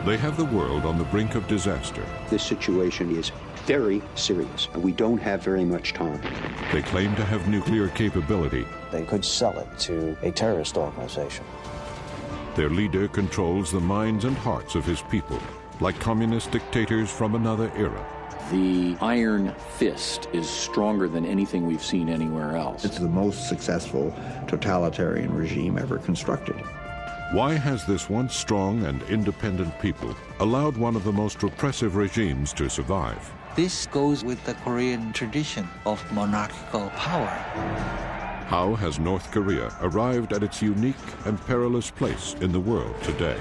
They have the world on the brink of disaster. This situation is very serious, and we don't have very much time. They claim to have nuclear capability. They could sell it to a terrorist organization. Their leader controls the minds and hearts of his people, like communist dictators from another era. The iron fist is stronger than anything we've seen anywhere else. It's the most successful totalitarian regime ever constructed. Why has this once strong and independent people allowed one of the most repressive regimes to survive? This goes with the Korean tradition of monarchical power. How has North Korea arrived at its unique and perilous place in the world today?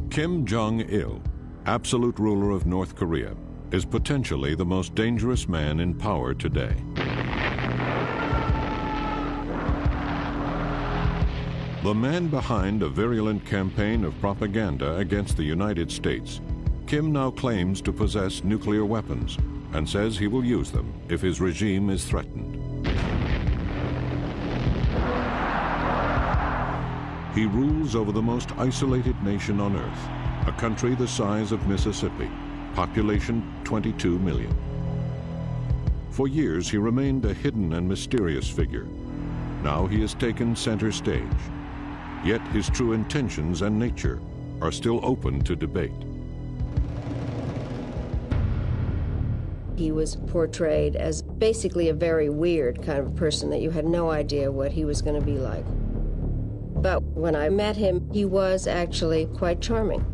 Kim Jong II, absolute ruler of North Korea, is potentially the most dangerous man in power today. The man behind a virulent campaign of propaganda against the United States, Kim now claims to possess nuclear weapons and says he will use them if his regime is threatened. He rules over the most isolated nation on earth, a country the size of Mississippi, population 22 million. For years, he remained a hidden and mysterious figure. Now he has taken center stage. Yet his true intentions and nature are still open to debate. He was portrayed as basically a very weird kind of person that you had no idea what he was going to be like. But when I met him, he was actually quite charming.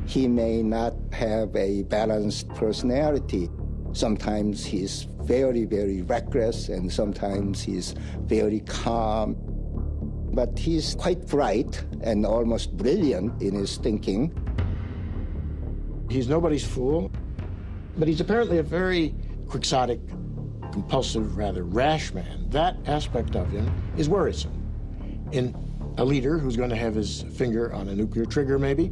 He may not have a balanced personality. Sometimes he's very, very reckless, and sometimes he's very calm. But he's quite bright and almost brilliant in his thinking. He's nobody's fool, but he's apparently a very quixotic, compulsive, rather rash man. That aspect of him is worrisome. In a leader who's going to have his finger on a nuclear trigger, maybe.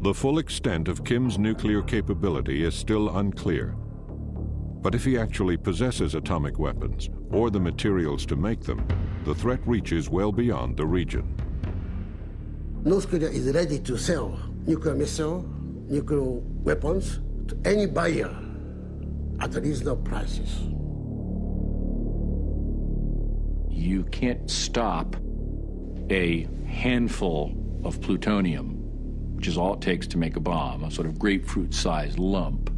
The full extent of Kim's nuclear capability is still unclear. But if he actually possesses atomic weapons or the materials to make them, the threat reaches well beyond the region. North Korea is ready to sell nuclear missile, nuclear weapons to any buyer at reasonable prices. You can't stop a handful of plutonium, which is all it takes to make a bomb, a sort of grapefruit-sized lump,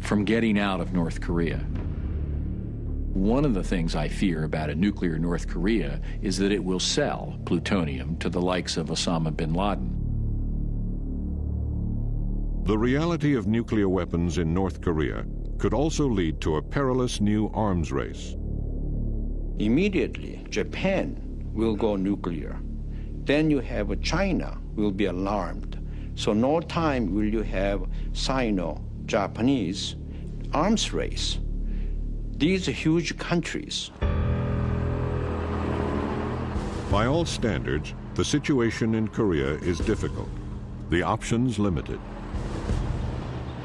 from getting out of North Korea. One of the things I fear about a nuclear North Korea is that it will sell plutonium to the likes of Osama bin Laden. The reality of nuclear weapons in North Korea could also lead to a perilous new arms race. Immediately, Japan will go nuclear. Then you have China will be alarmed. So no time will you have Sino-Japanese arms race. These are huge countries. By all standards, the situation in Korea is difficult, the options limited.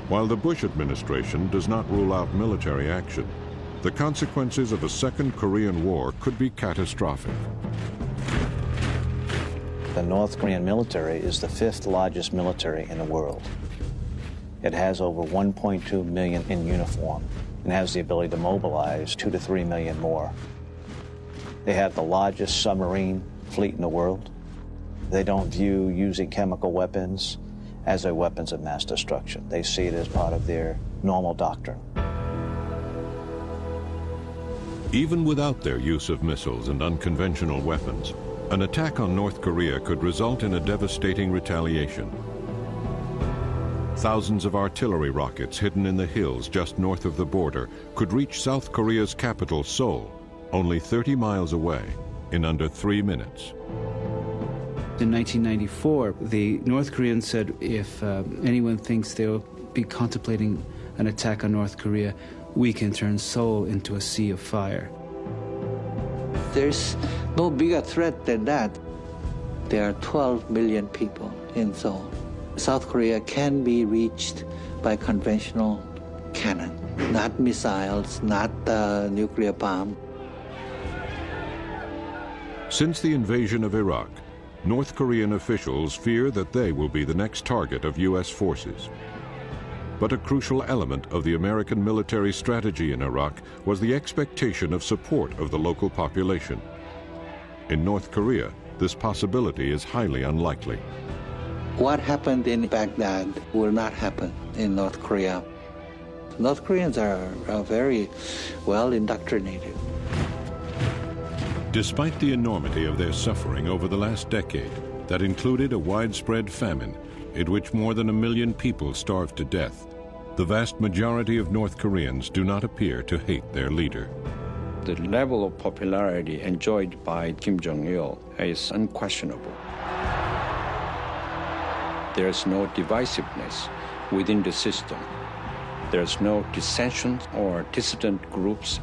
While the Bush administration does not rule out military action, the consequences of a second Korean War could be catastrophic. The North Korean military is the 5th largest military in the world. It has over 1.2 million in uniform and has the ability to mobilize 2 to 3 million more. They have the largest submarine fleet in the world. They don't view using chemical weapons as a weapons of mass destruction. They see it as part of their normal doctrine. Even without their use of missiles and unconventional weapons, an attack on North Korea could result in a devastating retaliation. Thousands of artillery rockets hidden in the hills just north of the border could reach South Korea's capital, Seoul, only 30 miles away, in under 3 minutes. In 1994, the North Koreans said if anyone thinks they'll be contemplating an attack on North Korea, we can turn Seoul into a sea of fire. There's no bigger threat than that. There are 12 million people in Seoul. South Korea can be reached by conventional cannon. not missiles, not nuclear bomb. Since the invasion of Iraq, North Korean officials fear that they will be the next target of U.S. forces. But a crucial element of the American military strategy in Iraq was the expectation of support of the local population. In North Korea, this possibility is highly unlikely. What happened in Baghdad will not happen in North Korea. North Koreans are very well indoctrinated. Despite the enormity of their suffering over the last decade, that included a widespread famine in which more than 1 million people starved to death, the vast majority of North Koreans do not appear to hate their leader. The level of popularity enjoyed by Kim Jong-il is unquestionable. There's no divisiveness within the system. There's no dissension or dissident groups.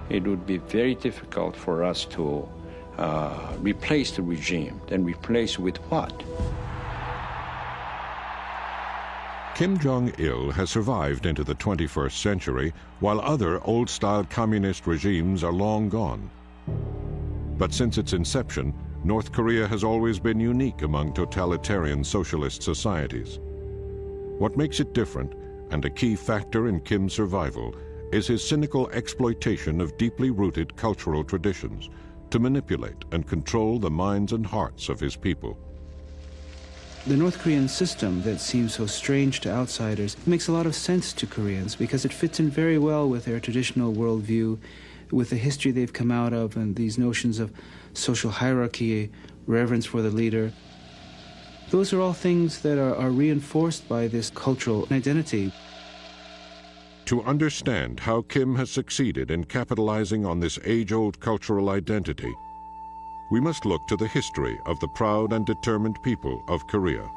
It would be very difficult for us to replace the regime. Then replace with what? Kim Jong-il has survived into the 21st century, while other old-style communist regimes are long gone. But since its inception, North Korea has always been unique among totalitarian socialist societies. What makes it different, and a key factor in Kim's survival, is his cynical exploitation of deeply rooted cultural traditions to manipulate and control the minds and hearts of his people. The North Korean system that seems so strange to outsiders makes a lot of sense to Koreans because it fits in very well with their traditional worldview, with the history they've come out of and these notions of social hierarchy, reverence for the leader. Those are all things that are reinforced by this cultural identity. To understand how Kim has succeeded in capitalizing on this age-old cultural identity, we must look to the history of the proud and determined people of Korea.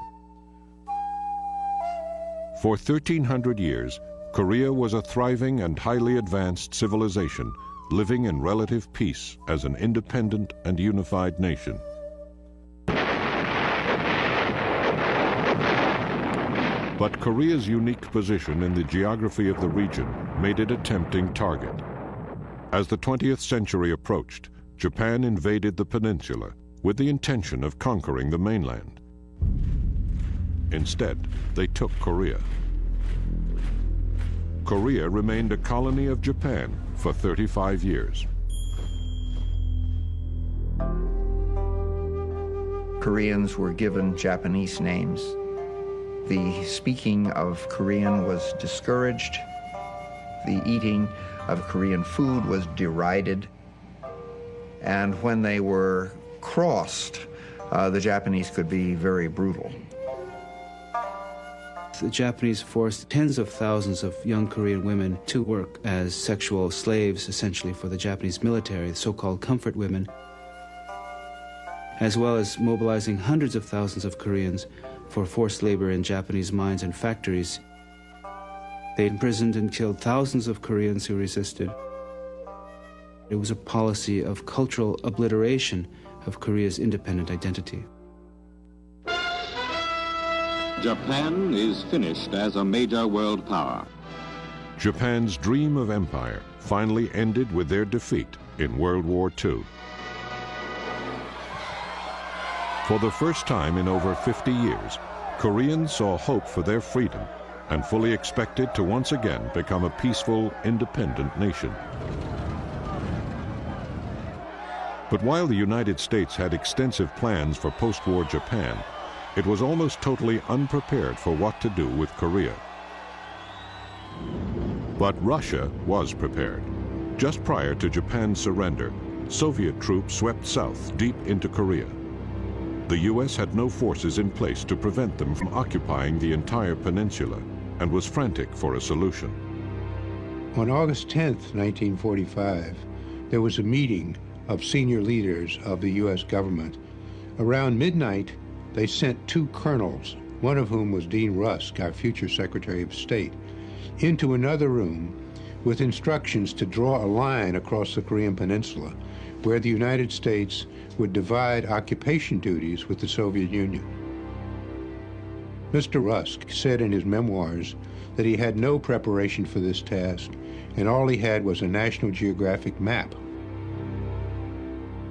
For 1,300 years, Korea was a thriving and highly advanced civilization, living in relative peace as an independent and unified nation. But Korea's unique position in the geography of the region made it a tempting target. As the 20th century approached, Japan invaded the peninsula with the intention of conquering the mainland. Instead, they took Korea. Korea remained a colony of Japan for 35 years. Koreans were given Japanese names. The speaking of Korean was discouraged. The eating of Korean food was derided. And when they were crossed, the Japanese could be very brutal. The Japanese forced tens of thousands of young Korean women to work as sexual slaves, essentially, for the Japanese military, the so-called comfort women, as well as mobilizing hundreds of thousands of Koreans for forced labor in Japanese mines and factories. They imprisoned and killed thousands of Koreans who resisted. It was a policy of cultural obliteration of Korea's independent identity. Japan is finished as a major world power. Japan's dream of empire finally ended with their defeat in World War II. For the first time in over 50 years, Koreans saw hope for their freedom and fully expected to once again become a peaceful, independent nation. But while the United States had extensive plans for post-war Japan, it was almost totally unprepared for what to do with Korea. But Russia was prepared. Just prior to Japan's surrender, Soviet troops swept south deep into Korea. The U.S. had no forces in place to prevent them from occupying the entire peninsula and was frantic for a solution. On August 10th, 1945, there was a meeting of senior leaders of the U.S. government. Around midnight, they sent two colonels, one of whom was Dean Rusk, our future Secretary of State, into another room with instructions to draw a line across the Korean peninsula where the United States would divide occupation duties with the Soviet Union. Mr. Rusk said in his memoirs that he had no preparation for this task, and all he had was a National Geographic map.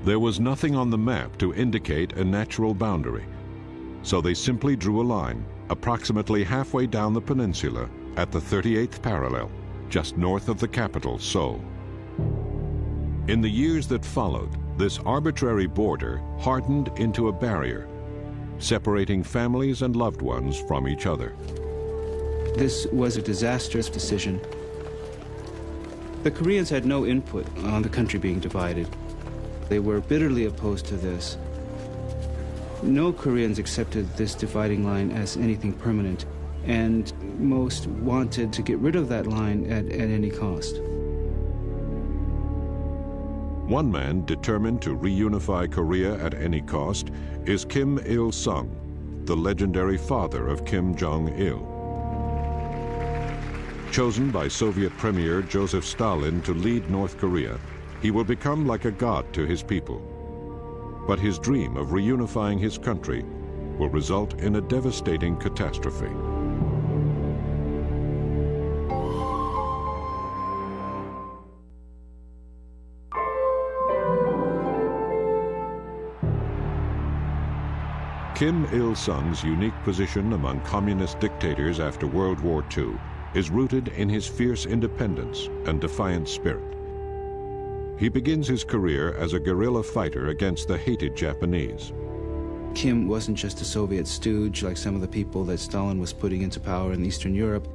There was nothing on the map to indicate a natural boundary, so they simply drew a line approximately halfway down the peninsula at the 38th parallel, just north of the capital, Seoul. In the years that followed, this arbitrary border hardened into a barrier, separating families and loved ones from each other. This was a disastrous decision. The Koreans had no input on the country being divided. They were bitterly opposed to this. No Koreans accepted this dividing line as anything permanent, and most wanted to get rid of that line at any cost. One man determined to reunify Korea at any cost is Kim Il-sung, the legendary father of Kim Jong-il. Chosen by Soviet Premier Joseph Stalin to lead North Korea, he will become like a god to his people. But his dream of reunifying his country will result in a devastating catastrophe. Kim Il-sung's unique position among communist dictators after World War II is rooted in his fierce independence and defiant spirit. He begins his career as a guerrilla fighter against the hated Japanese. Kim wasn't just a Soviet stooge like some of the people that Stalin was putting into power in Eastern Europe.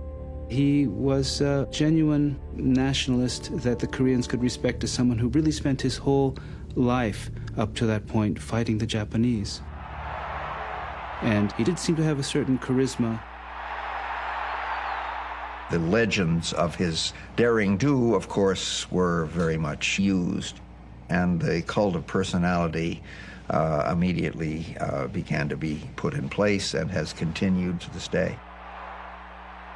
He was a genuine nationalist that the Koreans could respect as someone who really spent his whole life up to that point fighting the Japanese. And he did seem to have a certain charisma. The legends of his daring do, of course, were very much used, and the cult of personality immediately began to be put in place and has continued to this day.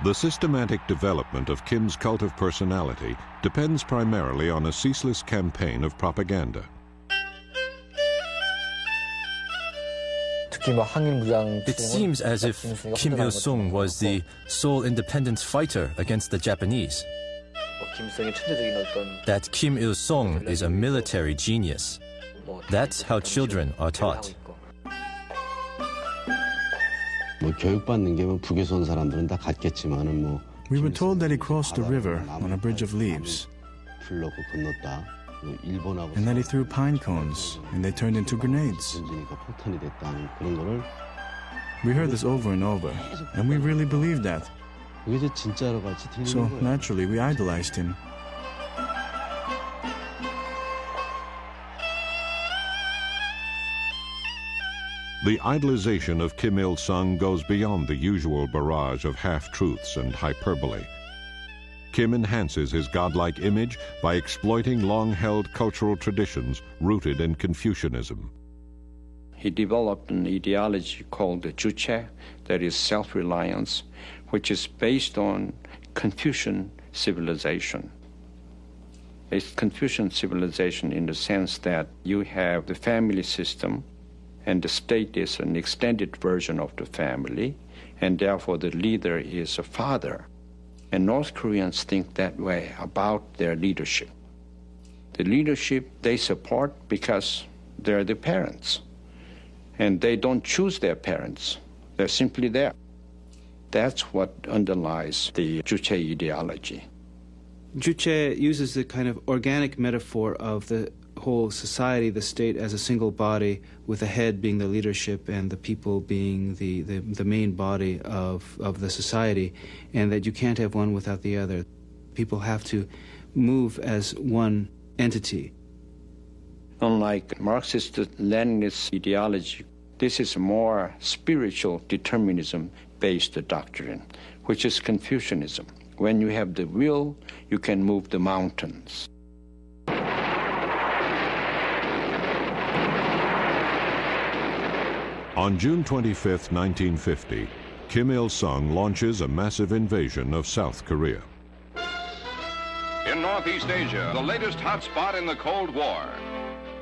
The systematic development of Kim's cult of personality depends primarily on a ceaseless campaign of propaganda. It seems as if Kim Il-sung was the sole independence fighter against the Japanese. That Kim Il-sung is a military genius. That's how children are taught. We were told that he crossed the river on a bridge of leaves, and that he threw pine cones, and they turned into grenades. We heard this over and over, and we really believed that. So naturally, we idolized him. The idolization of Kim Il-sung goes beyond the usual barrage of half-truths and hyperbole. Kim enhances his godlike image by exploiting long-held cultural traditions rooted in Confucianism. He developed an ideology called the Juche, that is self-reliance, which is based on Confucian civilization. It's Confucian civilization in the sense that you have the family system, and the state is an extended version of the family, and therefore the leader is a father. And North Koreans think that way about their leadership. The leadership they support because they're the parents. And they don't choose their parents. They're simply there. That's what underlies the Juche ideology. Juche uses the kind of organic metaphor of the whole society, the state as a single body, with the head being the leadership and the people being the main body of the society, and that you can't have one without the other. People have to move as one entity. Unlike Marxist-Leninist ideology, this is more spiritual determinism-based doctrine, which is Confucianism. When you have the will, you can move the mountains. On June 25, 1950, Kim Il-sung launches a massive invasion of South Korea. In Northeast Asia, the latest hotspot in the Cold War,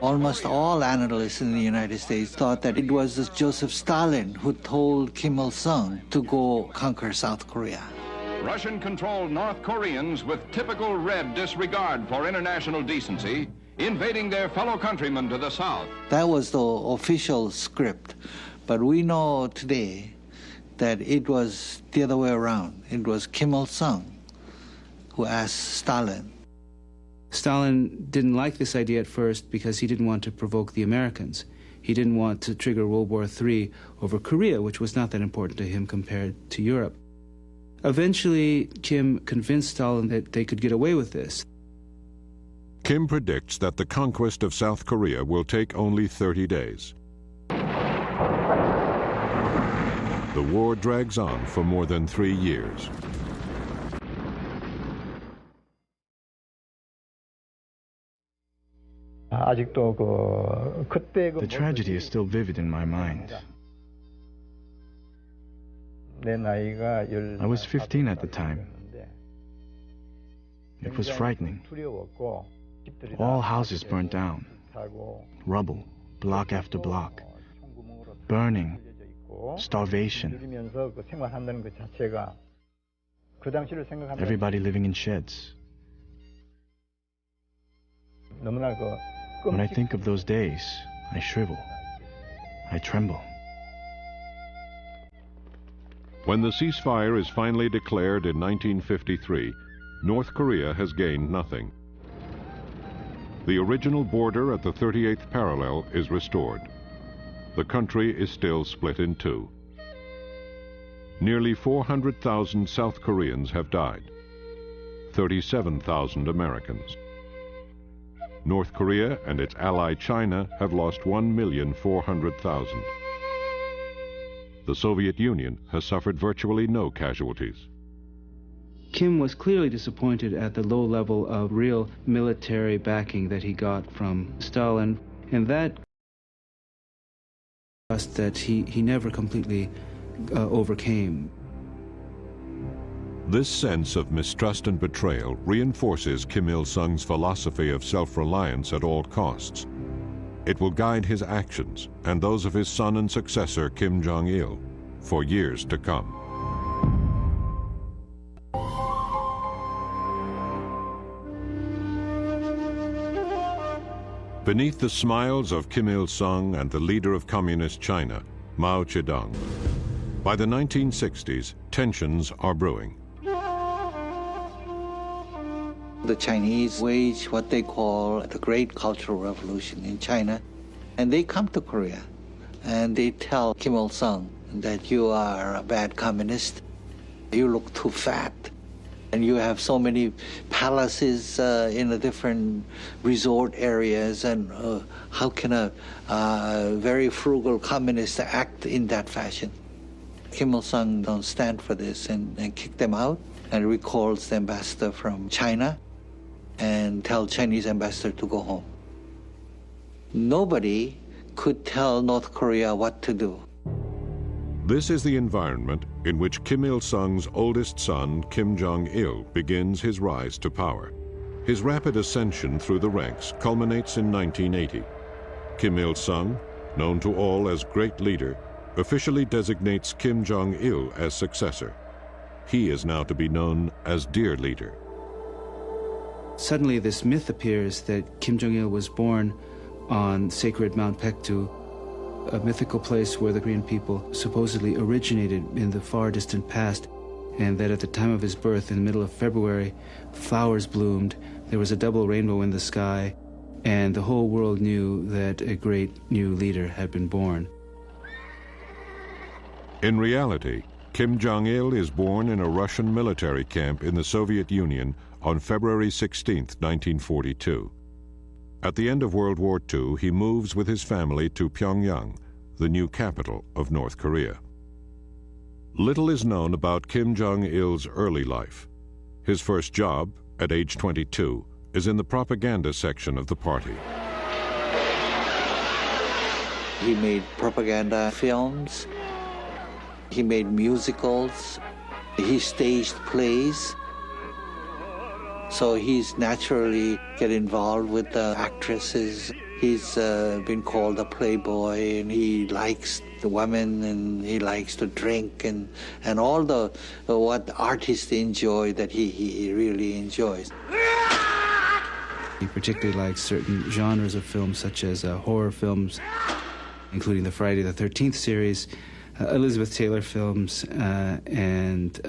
Almost all analysts in the United States thought that it was Joseph Stalin who told Kim Il-sung to go conquer South Korea. Russian-controlled North Koreans with typical red disregard for international decency, invading their fellow countrymen to the south. That was the official script. But we know today that it was the other way around. It was Kim Il-sung who asked Stalin. Stalin didn't like this idea at first because he didn't want to provoke the Americans. He didn't want to trigger World War III over Korea, which was not that important to him compared to Europe. Eventually, Kim convinced Stalin that they could get away with this. Kim predicts that the conquest of South Korea will take only 30 days. The war drags on for more than 3 years. The tragedy is still vivid in my mind. I was 15 at the time. It was frightening. All houses burned down. Rubble, block after block. Burning. Starvation. Everybody living in sheds. When I think of those days, I shrivel. I tremble. When the ceasefire is finally declared in 1953, North Korea has gained nothing. The original border at the 38th parallel is restored. The country is still split in two. Nearly 400,000 South Koreans have died. 37,000 Americans. North Korea and its ally China have lost 1,400,000. The Soviet Union has suffered virtually no casualties. Kim was clearly disappointed at the low level of real military backing that he got from Stalin, and that he never completely overcame. This sense of mistrust and betrayal reinforces Kim Il-sung's philosophy of self-reliance at all costs. It will guide his actions and those of his son and successor Kim Jong-il for years to come. Beneath the smiles of Kim Il-sung and the leader of communist China, Mao Zedong, by the 1960s, tensions are brewing. The Chinese wage what they call the Great Cultural Revolution in China, and they come to Korea, and they tell Kim Il-sung that you are a bad communist, you look too fat, and you have so many palaces in the different resort areas, and how can a very frugal communist act in that fashion? Kim Il-sung don't stand for this and kick them out and recalls the ambassador from China and tell Chinese ambassador to go home. Nobody could tell North Korea what to do. This is the environment in which Kim Il-sung's oldest son, Kim Jong-il, begins his rise to power. His rapid ascension through the ranks culminates in 1980. Kim Il-sung, known to all as Great Leader, officially designates Kim Jong-il as successor. He is now to be known as Dear Leader. Suddenly this myth appears that Kim Jong-il was born on sacred Mount Paektu, a mythical place where the Korean people supposedly originated in the far distant past, and that at the time of his birth, in the middle of February, flowers bloomed, there was a double rainbow in the sky, and the whole world knew that a great new leader had been born. In reality, Kim Jong-il is born in a Russian military camp in the Soviet Union on February 16, 1942. At the end of World War II, he moves with his family to Pyongyang, the new capital of North Korea. Little is known about Kim Jong-il's early life. His first job, at age 22, is in the propaganda section of the party. He made propaganda films, he made musicals, he staged plays. So he's naturally get involved with the actresses, He's been called a playboy, and he likes the women, and he likes to drink, and all the what artists enjoy that he really enjoys. He particularly likes certain genres of films, such as horror films, including the Friday the 13th series, Elizabeth Taylor films, and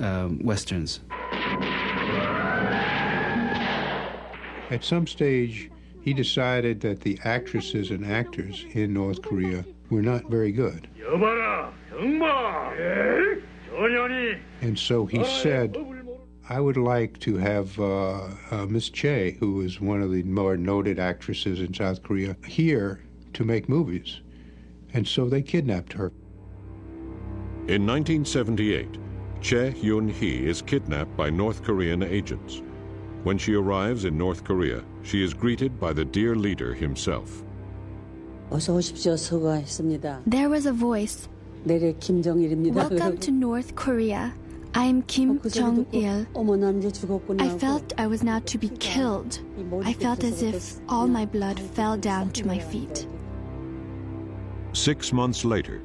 westerns. At some stage, he decided that the actresses and actors in North Korea were not very good. And so he said, I would like to have Miss Chae, who is one of the more noted actresses in South Korea, here to make movies. And so they kidnapped her. In 1978, Chae Yoon-hee is kidnapped by North Korean agents. When she arrives in North Korea, she is greeted by the dear leader himself. There was a voice. Welcome to North Korea. I am Kim Jong-il. I felt I was now to be killed. I felt as if all my blood fell down to my feet. 6 months later,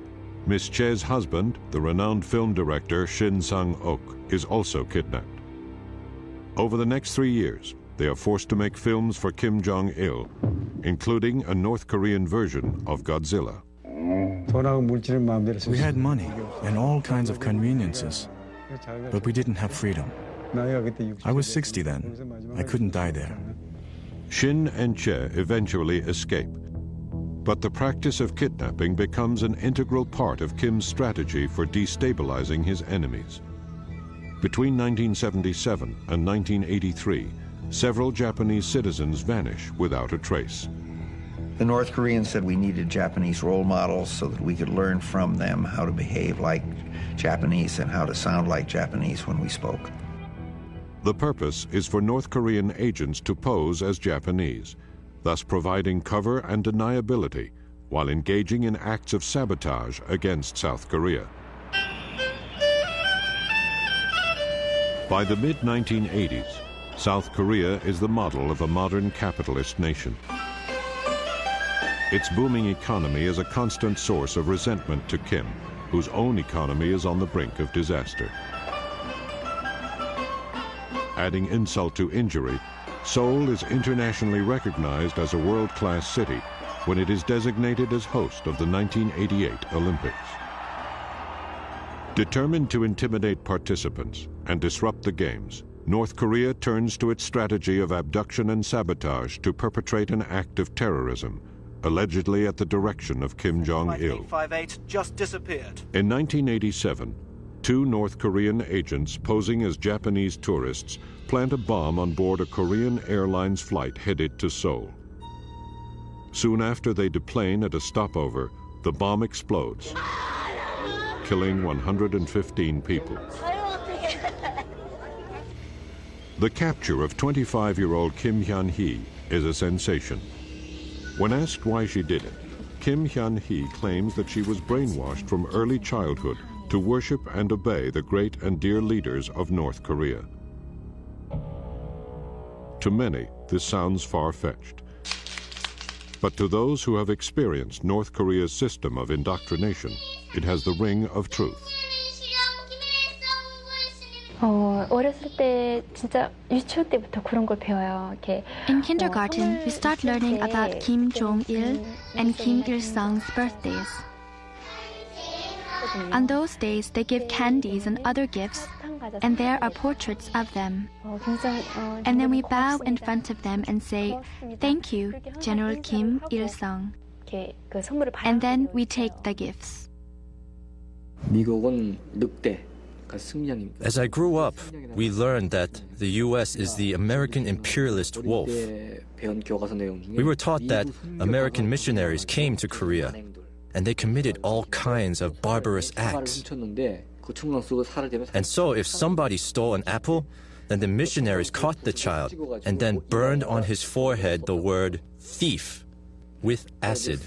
Miss Chae's husband, the renowned film director Shin Sang-ok, is also kidnapped. Over the next 3 years, they are forced to make films for Kim Jong-il, including a North Korean version of Godzilla. We had money and all kinds of conveniences, but we didn't have freedom. I was 60 then. I couldn't die there. Shin and Chae eventually escape, but the practice of kidnapping becomes an integral part of Kim's strategy for destabilizing his enemies. Between 1977 and 1983, several Japanese citizens vanish without a trace. The North Koreans said we needed Japanese role models so that we could learn from them how to behave like Japanese and how to sound like Japanese when we spoke. The purpose is for North Korean agents to pose as Japanese, thus providing cover and deniability while engaging in acts of sabotage against South Korea. By the mid-1980s, South Korea is the model of a modern capitalist nation. Its booming economy is a constant source of resentment to Kim, whose own economy is on the brink of disaster. Adding insult to injury, Seoul is internationally recognized as a world-class city when it is designated as host of the 1988 Olympics. Determined to intimidate participants and disrupt the Games, North Korea turns to its strategy of abduction and sabotage to perpetrate an act of terrorism, allegedly at the direction of Kim Jong-il. 858 just disappeared. In 1987, 2 North Korean agents posing as Japanese tourists plant a bomb on board a Korean Airlines flight headed to Seoul. Soon after they deplane at a stopover, the bomb explodes, killing 115 people. The capture of 25-year-old Kim Hyun-hee is a sensation. When asked why she did it, Kim Hyun-hee claims that she was brainwashed from early childhood to worship and obey the great and dear leaders of North Korea. To many, this sounds far-fetched. But to those who have experienced North Korea's system of indoctrination, it has the ring of truth. 어렸을 때 진짜 유치원 때부터 그런 걸 배워요. 이렇게 In kindergarten, we start learning about Kim Jong-il and Kim Il-sung's birthdays. On those days, they give candies and other gifts, and there are portraits of them. And then we bow in front of them and say, "Thank you, General Kim Il-sung." And then we take the gifts. 미국은 늑대. As I grew up, we learned that the U.S. is the American imperialist wolf. We were taught that American missionaries came to Korea and they committed all kinds of barbarous acts. And so if somebody stole an apple, then the missionaries caught the child and then burned on his forehead the word thief with acid.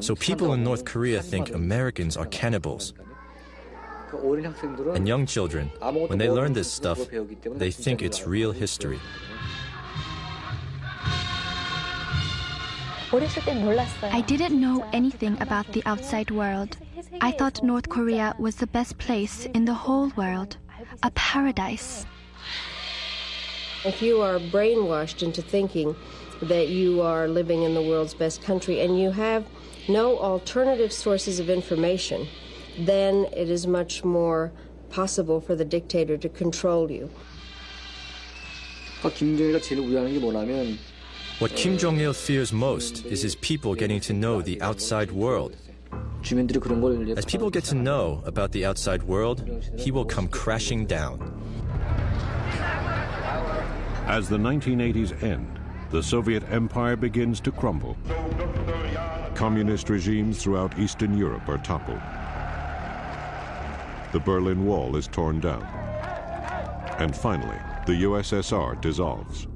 So people in North Korea think Americans are cannibals. And young children, when they learn this stuff, they think it's real history. I didn't know anything about the outside world. I thought North Korea was the best place in the whole world, a paradise. If you are brainwashed into thinking that you are living in the world's best country and you have no alternative sources of information, then it is much more possible for the dictator to control you. What Kim Jong-il fears most is his people getting to know the outside world. As people get to know about the outside world, he will come crashing down. As the 1980s end, the Soviet Empire begins to crumble. Communist regimes throughout Eastern Europe are toppled. The Berlin Wall is torn down. And finally, the USSR dissolves.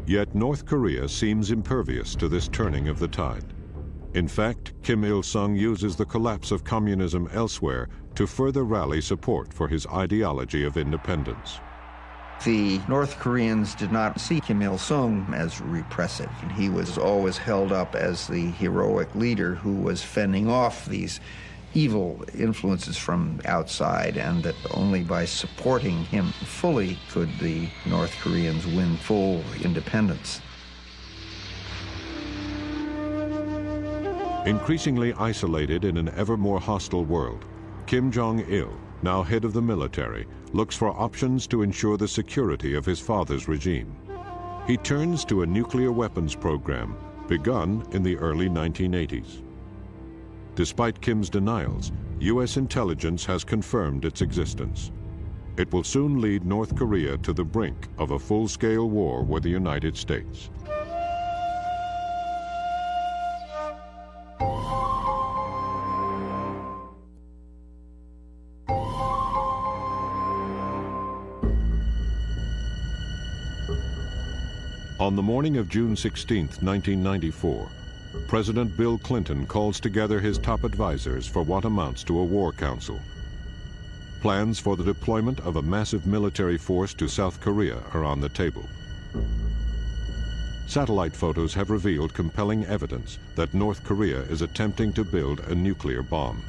Yet North Korea seems impervious to this turning of the tide. In fact, Kim Il-sung uses the collapse of communism elsewhere to further rally support for his ideology of independence. The North Koreans did not see Kim Il-sung as repressive. He was always held up as the heroic leader who was fending off these evil influences from outside, and that only by supporting him fully could the North Koreans win full independence. Increasingly isolated in an ever more hostile world, Kim Jong-il, now head of the military, looks for options to ensure the security of his father's regime. He turns to a nuclear weapons program begun in the early 1980s. Despite Kim's denials, U.S. intelligence has confirmed its existence. It will soon lead North Korea to the brink of a full-scale war with the United States. On the morning of June 16, 1994, President Bill Clinton calls together his top advisors for what amounts to a war council. Plans for the deployment of a massive military force to South Korea are on the table. Satellite photos have revealed compelling evidence that North Korea is attempting to build a nuclear bomb.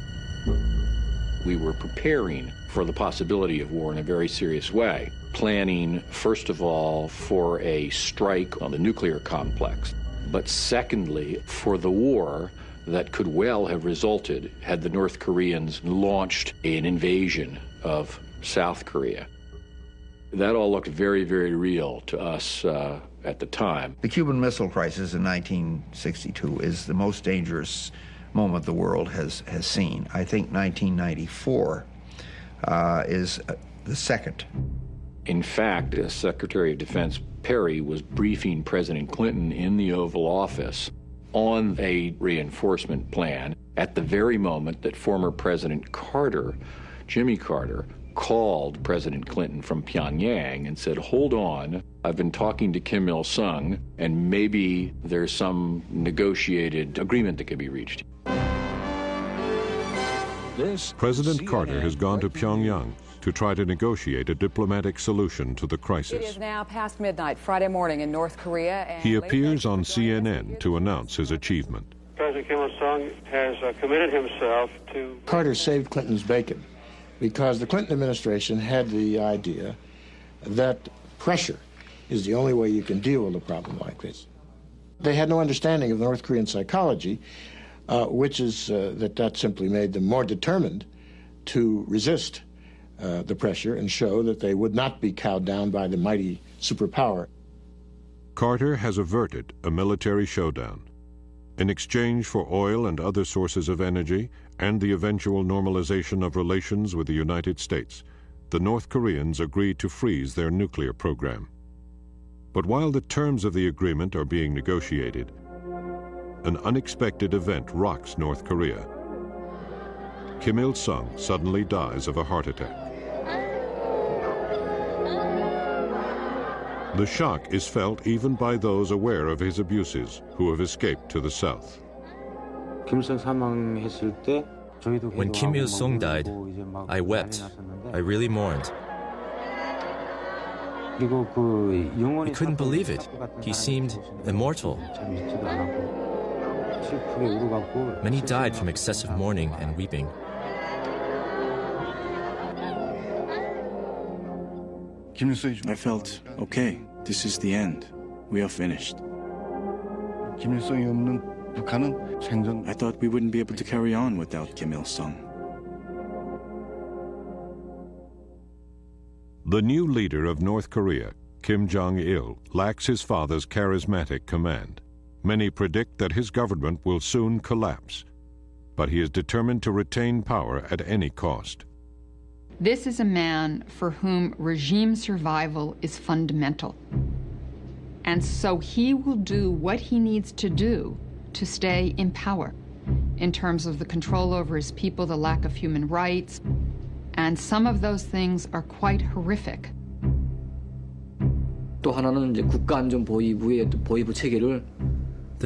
We were preparing for the possibility of war in a very serious way, planning, first of all, for a strike on the nuclear complex, but secondly, for the war that could well have resulted had the North Koreans launched an invasion of South Korea. That all looked very, very real to us at the time. The Cuban Missile Crisis in 1962 is the most dangerous moment the world has seen. I think 1994 is the second. In fact, Secretary of Defense Perry was briefing President Clinton in the Oval Office on a reinforcement plan at the very moment that former President Carter, Jimmy Carter, called President Clinton from Pyongyang and said, "Hold on, I've been talking to Kim Il-sung, and maybe there's some negotiated agreement that could be reached." President Carter has gone to Pyongyang to try to negotiate a diplomatic solution to the crisis. It is now past midnight Friday morning in North Korea. And he appears on CNN to announce his achievement. President Kim Il-sung has committed himself to... Carter saved Clinton's bacon because the Clinton administration had the idea that pressure is the only way you can deal with a problem like this. They had no understanding of North Korean psychology, which is that simply made them more determined to resist the pressure and show that they would not be cowed down by the mighty superpower. Carter has averted a military showdown. In exchange for oil and other sources of energy and the eventual normalization of relations with the United States, the North Koreans agreed to freeze their nuclear program. But while the terms of the agreement are being negotiated, an unexpected event rocks North Korea. Kim Il-sung suddenly dies of a heart attack. The shock is felt even by those aware of his abuses who have escaped to the south. When Kim Il-sung died, I wept. I really mourned. He couldn't believe it. He seemed immortal. Many died from excessive mourning and weeping. I felt, okay, this is the end. We are finished. I thought we wouldn't be able to carry on without Kim Il-sung. The new leader of North Korea, Kim Jong-il, lacks his father's charismatic command. Many predict that his government will soon collapse, but he is determined to retain power at any cost. This is a man for whom regime survival is fundamental. And so he will do what he needs to do to stay in power in terms of the control over his people, the lack of human rights, and some of those things are quite horrific. The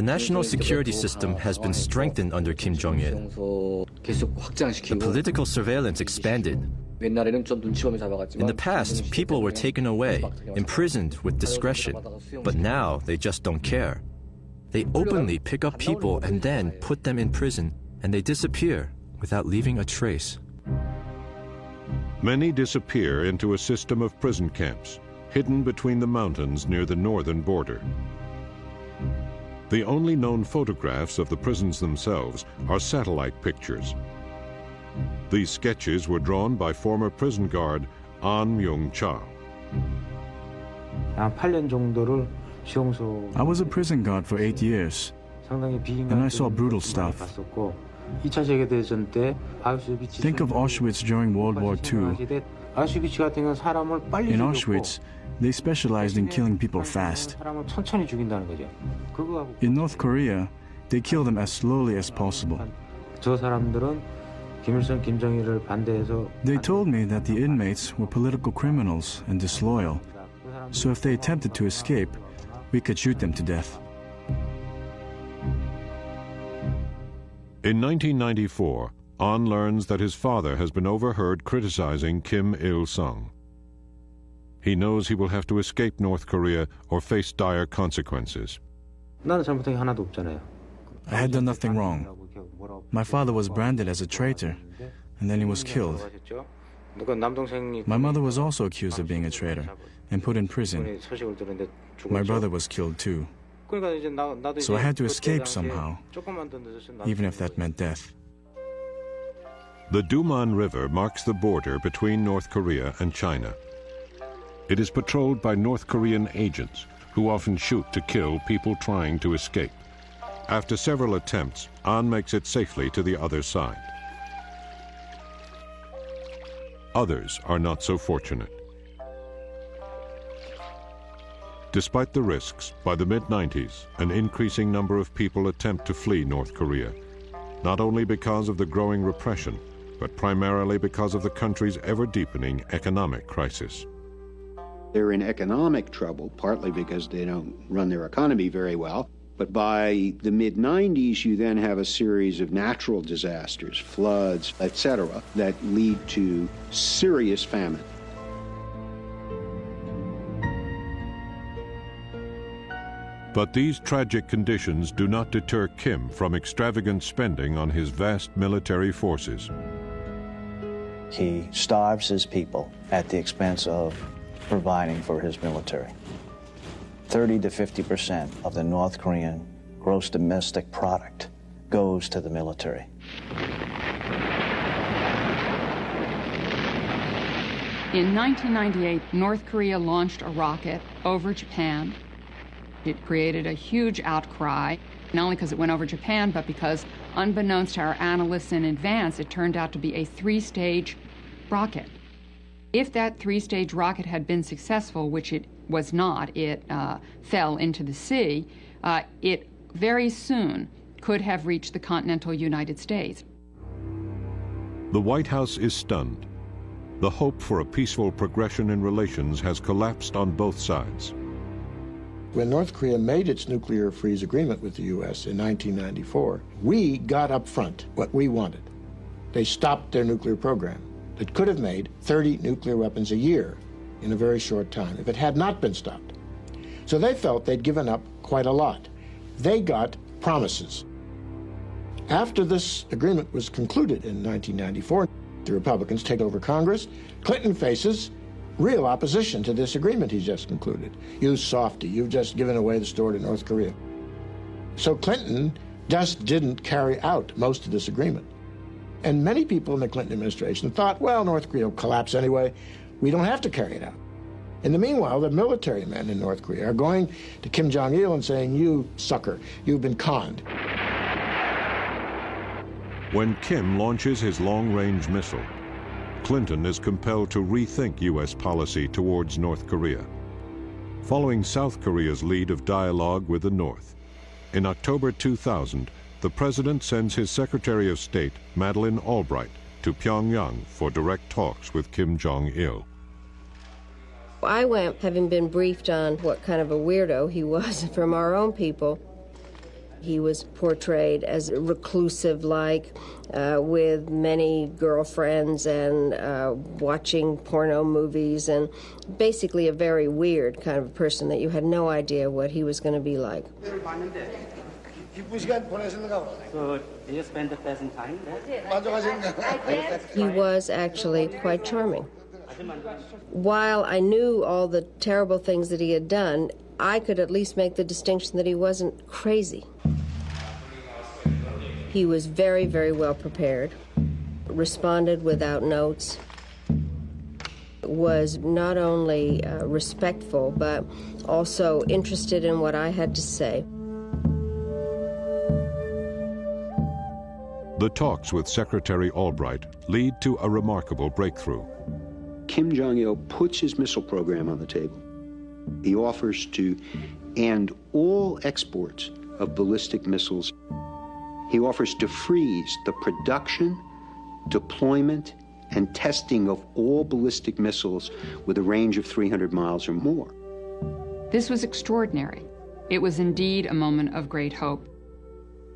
national security system has been strengthened under Kim Jong-il. The political surveillance expanded. In the past, people were taken away, imprisoned with discretion, but now they just don't care. They openly pick up people and then put them in prison, and they disappear without leaving a trace. Many disappear into a system of prison camps, hidden between the mountains near the northern border. The only known photographs of the prisons themselves are satellite pictures. These sketches were drawn by former prison guard An Myung-cha. I was a prison guard for 8 years, and I saw brutal stuff. Think of Auschwitz during World War II. In Auschwitz, they specialized in killing people fast. In North Korea, they kill them as slowly as possible. They told me that the inmates were political criminals and disloyal, so if they attempted to escape, we could shoot them to death. In 1994, An learns that his father has been overheard criticizing Kim Il-sung. He knows he will have to escape North Korea or face dire consequences. I had done nothing wrong. My father was branded as a traitor, and then he was killed. My mother was also accused of being a traitor and put in prison. My brother was killed too. So I had to escape somehow, even if that meant death. The Duman River marks the border between North Korea and China. It is patrolled by North Korean agents who often shoot to kill people trying to escape. After several attempts, An makes it safely to the other side. Others are not so fortunate. Despite the risks, by the mid-90s, an increasing number of people attempt to flee North Korea, not only because of the growing repression, but primarily because of the country's ever-deepening economic crisis. They're in economic trouble, partly because they don't run their economy very well. But by the mid-90s, you then have a series of natural disasters, floods, etc., that lead to serious famine. But these tragic conditions do not deter Kim from extravagant spending on his vast military forces. He starves his people at the expense of providing for his military. 30 to 50% of the North Korean gross domestic product goes to the military. In 1998, North Korea launched a rocket over Japan. It created a huge outcry, not only because it went over Japan, but because, unbeknownst to our analysts in advance, it turned out to be a 3-stage rocket. If that 3-stage rocket had been successful, which it was not, it fell into the sea, it very soon could have reached the continental United States. The White House is stunned. The hope for a peaceful progression in relations has collapsed on both sides. When North Korea made its nuclear freeze agreement with the U.S. in 1994, we got up front what we wanted. They stopped their nuclear program that could have made 30 nuclear weapons a year in a very short time if it had not been stopped. So they felt they'd given up quite a lot. They got promises. After this agreement was concluded in 1994, the Republicans take over Congress. Clinton faces real opposition to this agreement he's just concluded. You softy, you've just given away the store to North Korea. So Clinton just didn't carry out most of this agreement. And many people in the Clinton administration thought, well, North Korea will collapse anyway. We don't have to carry it out. In the meanwhile, the military men in North Korea are going to Kim Jong-il and saying, you sucker, you've been conned. When Kim launches his long-range missile, Clinton is compelled to rethink U.S. policy towards North Korea. Following South Korea's lead of dialogue with the North, in October 2000, the president sends his Secretary of State, Madeleine Albright, to Pyongyang for direct talks with Kim Jong-il. I went, having been briefed on what kind of a weirdo he was from our own people. He was portrayed as reclusive-like, with many girlfriends and watching porno movies, and basically a very weird kind of person that you had no idea what he was going to be like. So, did you spend the pleasant time there? He was actually quite charming. While I knew all the terrible things that he had done, I could at least make the distinction that he wasn't crazy. He was very, very well prepared, responded without notes, was not only respectful, but also interested in what I had to say. The talks with Secretary Albright lead to a remarkable breakthrough. Kim Jong-il puts his missile program on the table. He offers to end all exports of ballistic missiles. He offers to freeze the production, deployment, and testing of all ballistic missiles with a range of 300 miles or more. This was extraordinary. It was indeed a moment of great hope.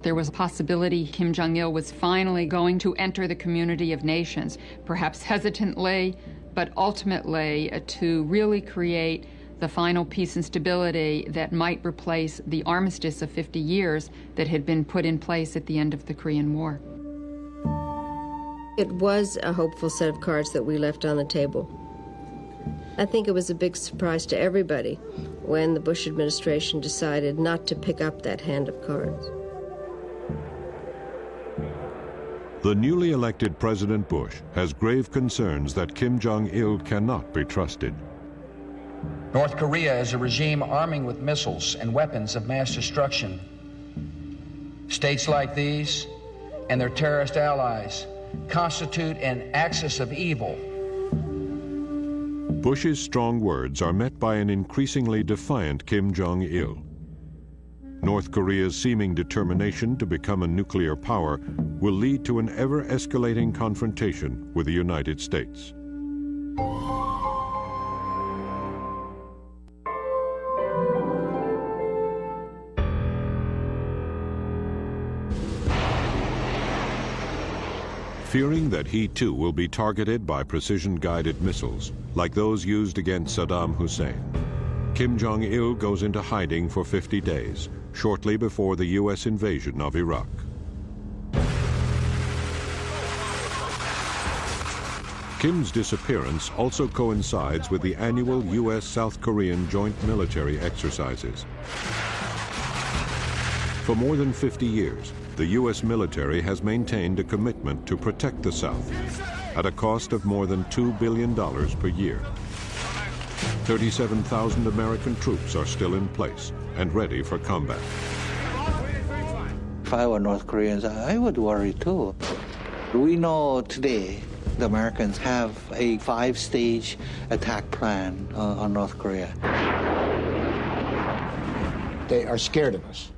There was a possibility Kim Jong-il was finally going to enter the community of nations, perhaps hesitantly, but ultimately to really create the final peace and stability that might replace the armistice of 50 years that had been put in place at the end of the Korean War. It was a hopeful set of cards that we left on the table. I think it was a big surprise to everybody when the Bush administration decided not to pick up that hand of cards. The newly elected President Bush has grave concerns that Kim Jong-il cannot be trusted. North Korea is a regime arming with missiles and weapons of mass destruction. States like these and their terrorist allies constitute an axis of evil. Bush's strong words are met by an increasingly defiant Kim Jong-il. North Korea's seeming determination to become a nuclear power will lead to an ever-escalating confrontation with the United States. Fearing that he too will be targeted by precision-guided missiles, like those used against Saddam Hussein, Kim Jong-il goes into hiding for 50 days, shortly before the U.S. invasion of Iraq. Kim's disappearance also coincides with the annual U.S.-South Korean joint military exercises. For more than 50 years, the U.S. military has maintained a commitment to protect the South at a cost of more than $2 billion per year. 37,000 American troops are still in place and ready for combat. If I were North Koreans, I would worry too. We know today the Americans have a 5-stage attack plan on North Korea. They are scared of us.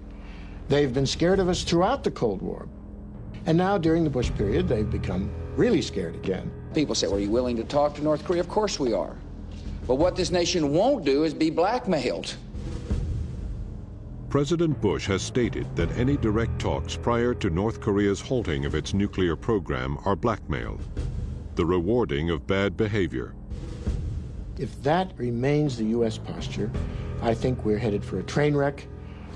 They've been scared of us throughout the Cold War. And now, during the Bush period, they've become really scared again. People say, well, are you willing to talk to North Korea? Of course we are. But what this nation won't do is be blackmailed. President Bush has stated that any direct talks prior to North Korea's halting of its nuclear program are blackmail, the rewarding of bad behavior. If that remains the U.S. posture, I think we're headed for a train wreck.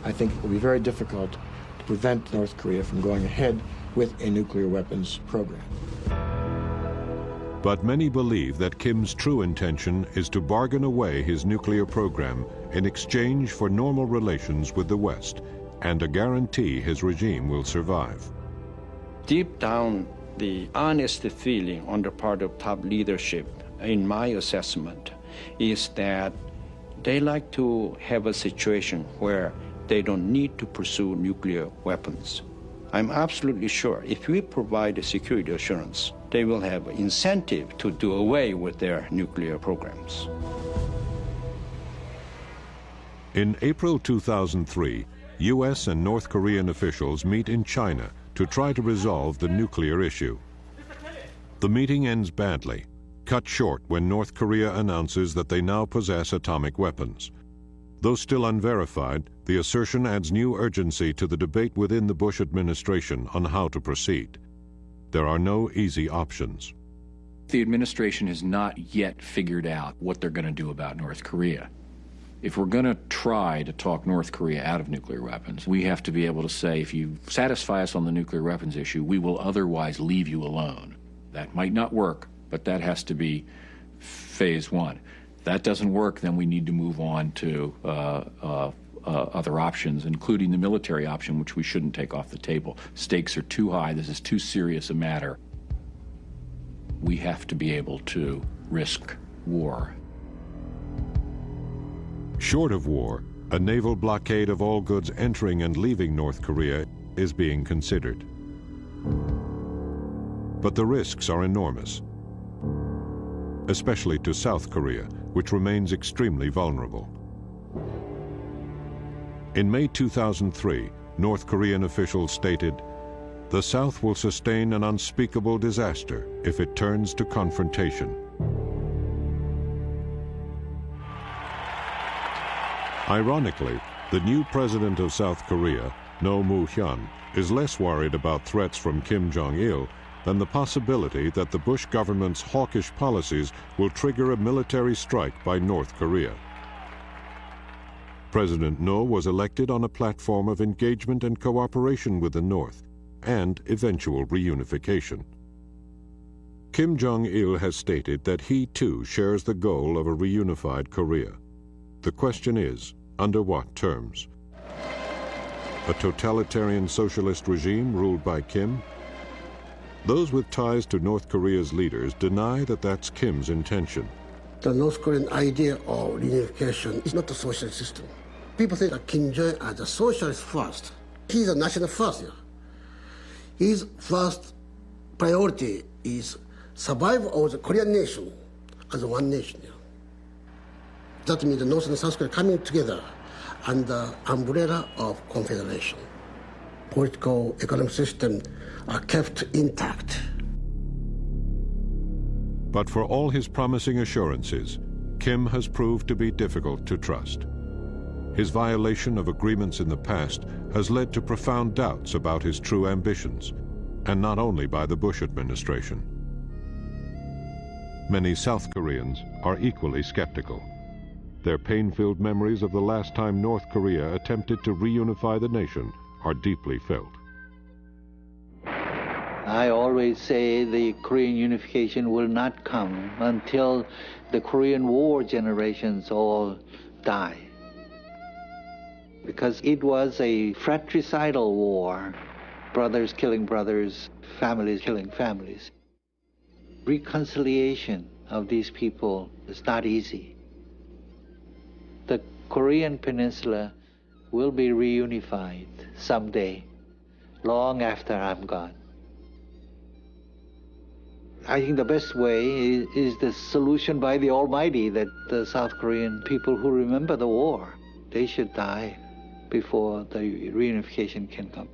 I think it will be very difficult to prevent North Korea from going ahead with a nuclear weapons program. But many believe that Kim's true intention is to bargain away his nuclear program in exchange for normal relations with the West and a guarantee his regime will survive. Deep down, the honest feeling on the part of top leadership, in my assessment, is that they like to have a situation where they don't need to pursue nuclear weapons. I'm absolutely sure if we provide a security assurance, they will have an incentive to do away with their nuclear programs. In April 2003, U.S. and North Korean officials meet in China to try to resolve the nuclear issue. The meeting ends badly, cut short when North Korea announces that they now possess atomic weapons. Though still unverified, the assertion adds new urgency to the debate within the Bush administration on how to proceed. There are no easy options. The administration has not yet figured out what they're going to do about North Korea. If we're going to try to talk North Korea out of nuclear weapons, we have to be able to say, if you satisfy us on the nuclear weapons issue, we will otherwise leave you alone. That might not work, but that has to be phase one. If that doesn't work, then we need to move on to other options, including the military option, which we shouldn't take off the table. Stakes are too high. This is too serious a matter. We have to be able to risk war. Short of war, a naval blockade of all goods entering and leaving North Korea is being considered. But the risks are enormous, especially to South Korea, which remains extremely vulnerable. In May 2003, North Korean officials stated, "The South will sustain an unspeakable disaster if it turns to confrontation." Ironically, the new president of South Korea, No Mu-hyun, is less worried about threats from Kim Jong-il than the possibility that the Bush government's hawkish policies will trigger a military strike by North Korea. President No was elected on a platform of engagement and cooperation with the North and eventual reunification. Kim Jong-il has stated that he too shares the goal of a reunified Korea. The question is, under what terms? A totalitarian socialist regime ruled by Kim? Those with ties to North Korea's leaders deny that that's Kim's intention. The North Korean idea of reunification is not a socialist system. People say that Kim Jong-un is a socialist first. He's a national first. His first priority is survival of the Korean nation as one nation. That means the North and South Korea coming together under umbrella of confederation. Political, economic system are kept intact. But for all his promising assurances, Kim has proved to be difficult to trust. His violation of agreements in the past has led to profound doubts about his true ambitions, and not only by the Bush administration. Many South Koreans are equally skeptical. Their pain-filled memories of the last time North Korea attempted to reunify the nation are deeply felt. I always say the Korean unification will not come until the Korean War generations all die. Because it was a fratricidal war, brothers killing brothers, families killing families. Reconciliation of these people is not easy. The Korean Peninsula will be reunified someday, long after I'm gone. I think the best way is the solution by the Almighty, that the South Korean people who remember the war, they should die before the reunification can come.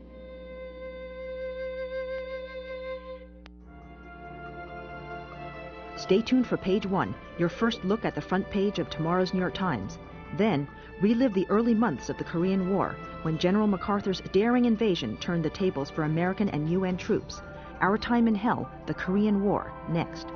Stay tuned for Page 1, your first look at the front page of tomorrow's New York Times. Then, relive the early months of the Korean War, when General MacArthur's daring invasion turned the tables for American and UN troops. Our Time in Hell, the Korean War, next.